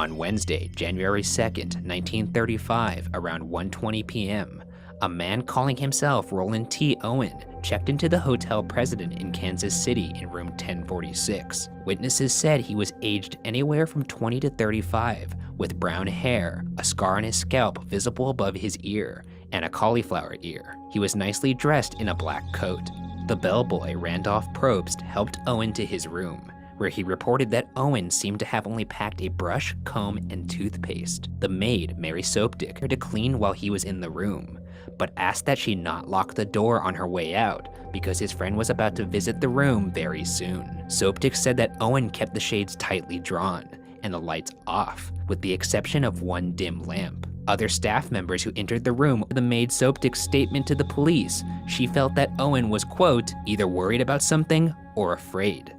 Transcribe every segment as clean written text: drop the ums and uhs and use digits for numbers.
On Wednesday, January 2nd, 1935, around 1:20 p.m., a man calling himself Roland T. Owen checked into the Hotel President in Kansas City in room 1046. Witnesses said he was aged anywhere from 20 to 35, with brown hair, a scar on his scalp visible above his ear, and a cauliflower ear. He was nicely dressed in a black coat. The bellboy, Randolph Probst, helped Owen to his room, where he reported that Owen seemed to have only packed a brush, comb, and toothpaste. The maid, Mary Soapdick, had to clean while he was in the room, but asked that she not lock the door on her way out because his friend was about to visit the room very soon. Soapdick said that Owen kept the shades tightly drawn and the lights off, with the exception of one dim lamp. Other staff members who entered the room, the maid Soapdick's statement to the police, she felt that Owen was, quote, either worried about something or afraid,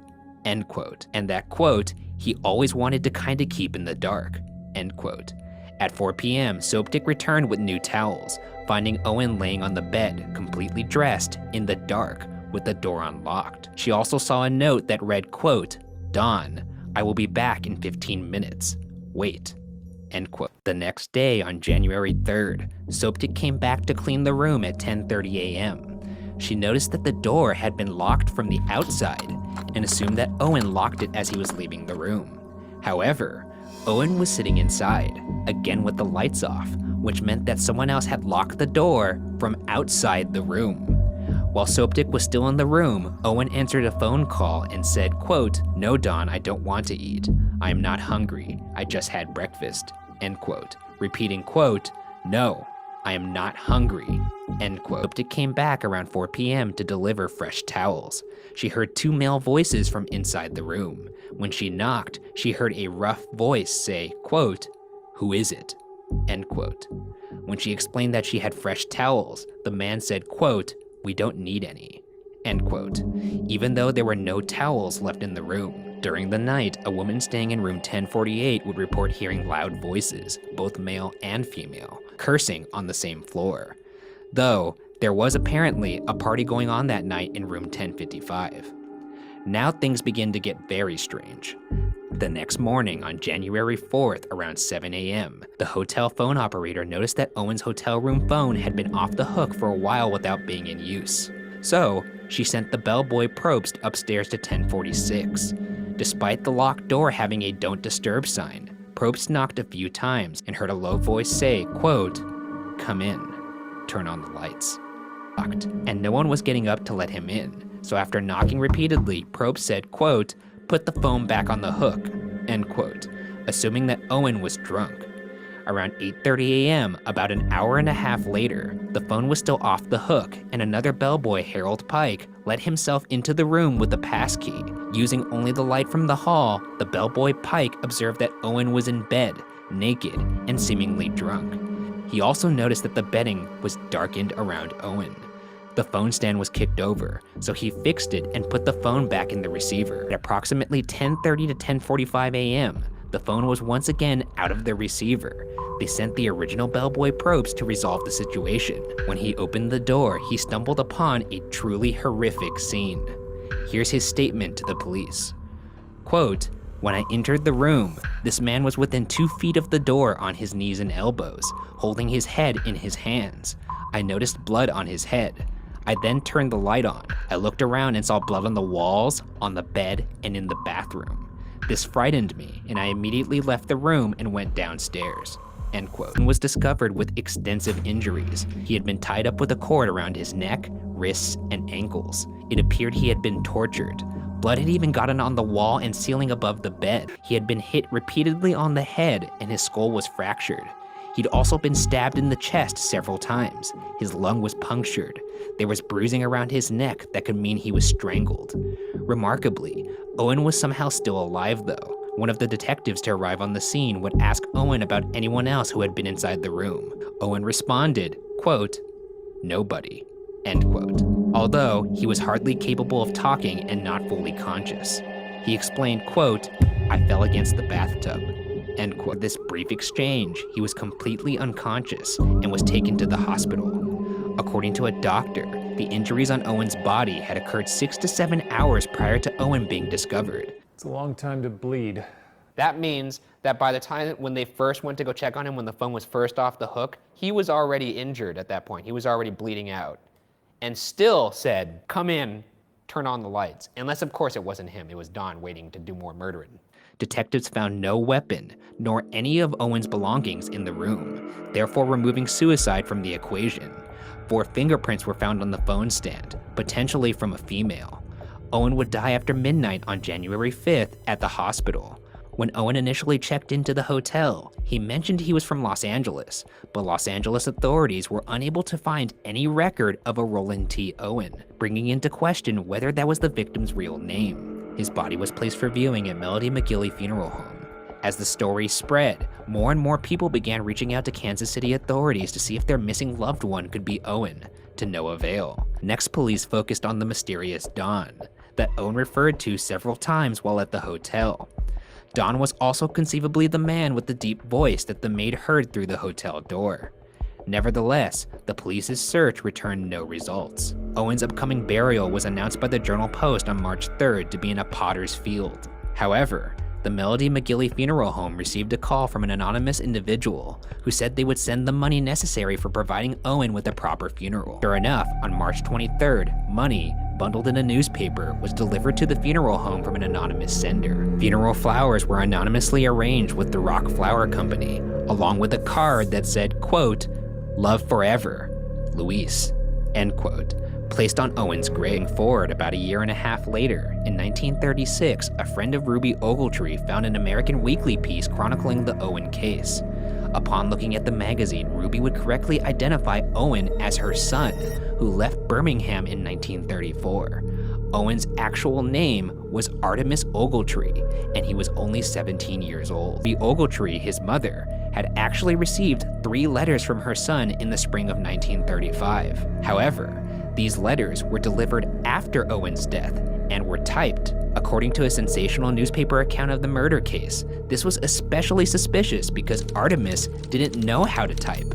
end quote, and that, quote, he always wanted to kinda keep in the dark, end quote. At 4 p.m., Soapdick returned with new towels, finding Owen laying on the bed, completely dressed, in the dark, with the door unlocked. She also saw a note that read, quote, Dawn, I will be back in 15 minutes. Wait, end quote. The next day, on January 3rd, Soapdick came back to clean the room at 10:30 a.m. She noticed that the door had been locked from the outside and assumed that Owen locked it as he was leaving the room. However, Owen was sitting inside, again with the lights off, which meant that someone else had locked the door from outside the room. While Soapdick was still in the room, Owen answered a phone call and said, quote, no, Dawn, I don't want to eat. I am not hungry. I just had breakfast, end quote. Repeating, quote, no, I am not hungry, end quote. Soapdick came back around 4 p.m. to deliver fresh towels. She heard two male voices from inside the room. When she knocked, she heard a rough voice say, quote, who is it, end quote. When she explained that she had fresh towels, the man said, quote, we don't need any, end quote, even though there were no towels left in the room. During the night, a woman staying in room 1048 would report hearing loud voices, both male and female, cursing on the same floor. Though, there was apparently a party going on that night in room 1055. Now things begin to get very strange. The next morning, on January 4th, around 7 a.m., the hotel phone operator noticed that Owen's hotel room phone had been off the hook for a while without being in use. So, she sent the bellboy Probst upstairs to 1046. Despite the locked door having a don't disturb sign, Probst knocked a few times and heard a low voice say, quote, come in, turn on the lights. Locked, and no one was getting up to let him in. So after knocking repeatedly, Probst said, quote, put the phone back on the hook, end quote, assuming that Owen was drunk. Around 8:30 a.m., about an hour and a half later, the phone was still off the hook, and another bellboy, Harold Pike, let himself into the room with the passkey. Using only the light from the hall, the bellboy Pike observed that Owen was in bed, naked, and seemingly drunk. He also noticed that the bedding was darkened around Owen. The phone stand was kicked over, so he fixed it and put the phone back in the receiver. At approximately 10:30 to 10:45 a.m., the phone was once again out of the receiver. They sent the original bellboy Probst to resolve the situation. When he opened the door, he stumbled upon a truly horrific scene. Here's his statement to the police. Quote, when I entered the room, this man was within 2 feet of the door on his knees and elbows, holding his head in his hands. I noticed blood on his head. I then turned the light on. I looked around and saw blood on the walls, on the bed, and in the bathroom. This frightened me, and I immediately left the room and went downstairs, end quote. And was discovered with extensive injuries. He had been tied up with a cord around his neck, wrists, and ankles. It appeared he had been tortured. Blood had even gotten on the wall and ceiling above the bed. He had been hit repeatedly on the head, and his skull was fractured. He'd also been stabbed in the chest several times. His lung was punctured. There was bruising around his neck that could mean he was strangled. Remarkably, Owen was somehow still alive though. One of the detectives to arrive on the scene would ask Owen about anyone else who had been inside the room. Owen responded, quote, nobody, end quote. Although he was hardly capable of talking and not fully conscious. He explained, quote, I fell against the bathtub, end quote. This brief exchange, he was completely unconscious and was taken to the hospital. According to a doctor, the injuries on Owen's body had occurred 6 to 7 hours prior to Owen being discovered. It's a long time to bleed. That means that by the time when they first went to go check on him, when the phone was first off the hook, he was already injured at that point. He was already bleeding out. And still said, come in, turn on the lights. Unless, of course, it wasn't him. It was Don waiting to do more murdering. Detectives found no weapon, nor any of Owen's belongings in the room, therefore removing suicide from the equation. 4 fingerprints were found on the phone stand, potentially from a female. Owen would die after midnight on January 5th at the hospital. When Owen initially checked into the hotel, he mentioned he was from Los Angeles, but Los Angeles authorities were unable to find any record of a Roland T. Owen, bringing into question whether that was the victim's real name. His body was placed for viewing at Melody McGilly Funeral Home. As the story spread, more and more people began reaching out to Kansas City authorities to see if their missing loved one could be Owen, to no avail. Next, police focused on the mysterious Don, that Owen referred to several times while at the hotel. Don was also conceivably the man with the deep voice that the maid heard through the hotel door. Nevertheless, the police's search returned no results. Owen's upcoming burial was announced by the Journal-Post on March 3rd to be in a potter's field. However, the Melody McGilly Funeral Home received a call from an anonymous individual who said they would send the money necessary for providing Owen with a proper funeral. Sure enough, on March 23rd, money, bundled in a newspaper, was delivered to the funeral home from an anonymous sender. Funeral flowers were anonymously arranged with the Rock Flower Company, along with a card that said, quote, "Love forever, Luis," end quote, placed on Owen's grave. Forward about a year and a half later, in 1936, a friend of Ruby Ogletree found an American weekly piece chronicling the Owen case. Upon looking at the magazine, Ruby would correctly identify Owen as her son, who left Birmingham in 1934. Owen's actual name was Artemis Ogletree, and he was only 17 years old. Ruby Ogletree, his mother, had actually received 3 letters from her son in the spring of 1935. However, these letters were delivered after Owen's death and were typed. According to a sensational newspaper account of the murder case, this was especially suspicious because Artemis didn't know how to type.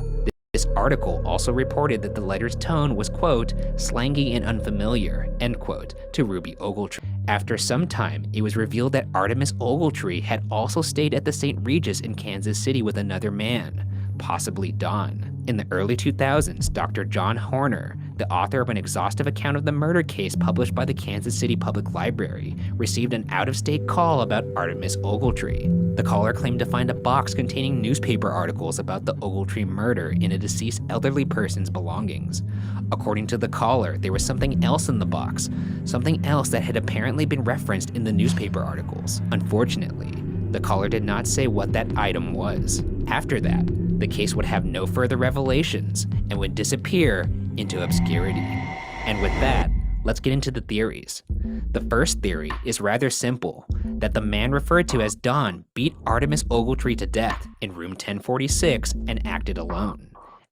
This article also reported that the letter's tone was, quote, "slangy and unfamiliar," end quote, to Ruby Ogletree. After some time, it was revealed that Artemis Ogletree had also stayed at the St. Regis in Kansas City with another man, possibly Don. In the early 2000s, Dr. John Horner, the author of an exhaustive account of the murder case published by the Kansas City Public Library, received an out-of-state call about Artemis Ogletree. The caller claimed to find a box containing newspaper articles about the Ogletree murder in a deceased elderly person's belongings. According to the caller, there was something else in the box, something else that had apparently been referenced in the newspaper articles. Unfortunately, the caller did not say what that item was. After that, the case would have no further revelations and would disappear into obscurity. And with that, let's get into the theories. The first theory is rather simple, that the man referred to as Don beat Artemis Ogletree to death in room 1046 and acted alone.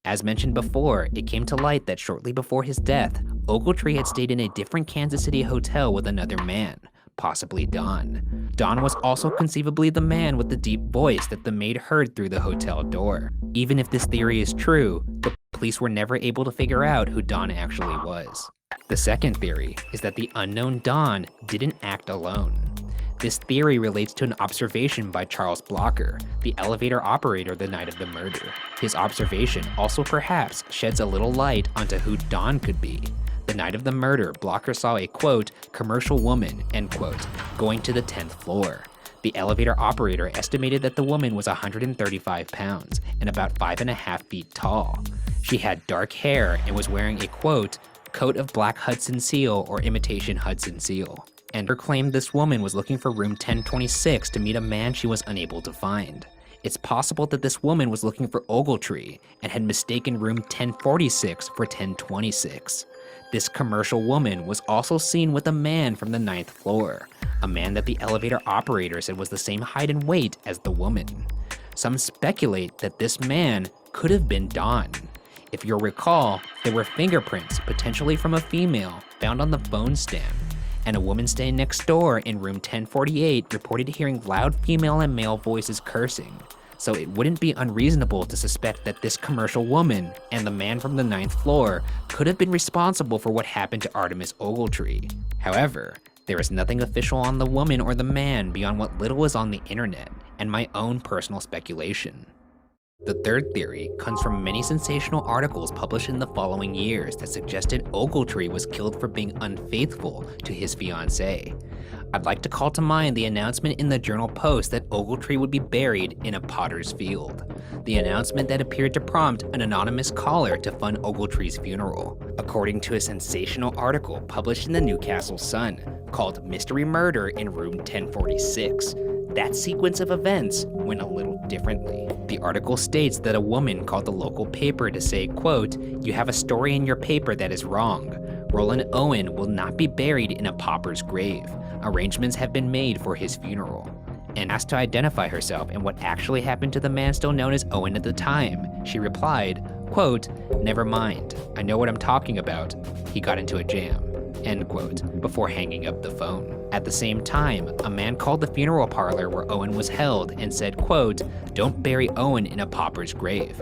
As mentioned before, it came to light that shortly before his death, Ogletree had stayed in a different Kansas City hotel with another man, possibly Don. Don was also conceivably the man with the deep voice that the maid heard through the hotel door. Even if this theory is true, the police were never able to figure out who Don actually was. The second theory is that the unknown Don didn't act alone. This theory relates to an observation by Charles Blocker, the elevator operator the night of the murder. His observation also perhaps sheds a little light onto who Don could be. The night of the murder, Blocker saw a, quote, "commercial woman," end quote, going to the 10th floor. The elevator operator estimated that the woman was 135 pounds and about 5.5 feet tall. She had dark hair and was wearing a, quote, "coat of black Hudson seal or imitation Hudson seal." And her claimed this woman was looking for room 1026 to meet a man she was unable to find. It's possible that this woman was looking for Ogletree and had mistaken room 1046 for 1026. This commercial woman was also seen with a man from the 9th floor, a man that the elevator operator said was the same height and weight as the woman. Some speculate that this man could have been Don. If you'll recall, there were fingerprints, potentially from a female, found on the phone stand, and a woman staying next door in room 1048 reported hearing loud female and male voices cursing. So it wouldn't be unreasonable to suspect that this commercial woman and the man from the 9th floor could have been responsible for what happened to Artemis Ogletree. However, there is nothing official on the woman or the man beyond what little is on the internet, and my own personal speculation. The third theory comes from many sensational articles published in the following years that suggested Ogletree was killed for being unfaithful to his fiancée. I'd like to call to mind the announcement in the Journal Post that Ogletree would be buried in a potter's field. The announcement that appeared to prompt an anonymous caller to fund Ogletree's funeral. According to a sensational article published in the Newcastle Sun called Mystery Murder in Room 1046, that sequence of events went a little differently. The article states that a woman called the local paper to say, quote, "You have a story in your paper that is wrong. Roland Owen will not be buried in a pauper's grave. Arrangements have been made for his funeral." And asked to identify herself and what actually happened to the man still known as Owen at the time, she replied, quote, "Never mind, I know what I'm talking about. He got into a jam," end quote, before hanging up the phone. At the same time, a man called the funeral parlor where Owen was held and said, quote, "Don't bury Owen in a pauper's grave.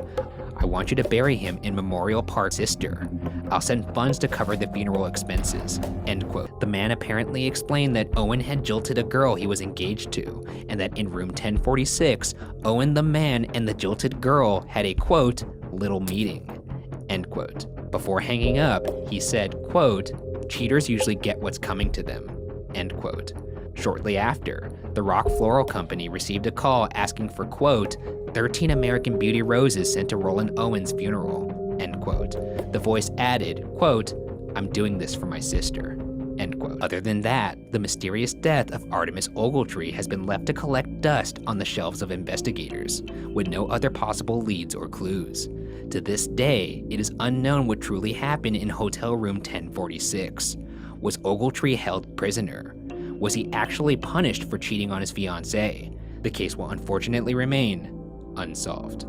I want you to bury him in Memorial Park, Sister. I'll send funds to cover the funeral expenses," end quote. The man apparently explained that Owen had jilted a girl he was engaged to, and that in room 1046, Owen the man and the jilted girl had a, quote, "little meeting," end quote. Before hanging up, he said, quote, "Cheaters usually get what's coming to them," end quote. Shortly after, the Rock Floral Company received a call asking for, quote, 13 American Beauty roses sent to Roland Owen's funeral, end quote. The voice added, quote, "I'm doing this for my sister," end quote. Other than that, the mysterious death of Artemis Ogletree has been left to collect dust on the shelves of investigators, with no other possible leads or clues. To this day, it is unknown what truly happened in hotel room 1046. Was Ogletree held prisoner? Was he actually punished for cheating on his fiancée? The case will unfortunately remain unsolved.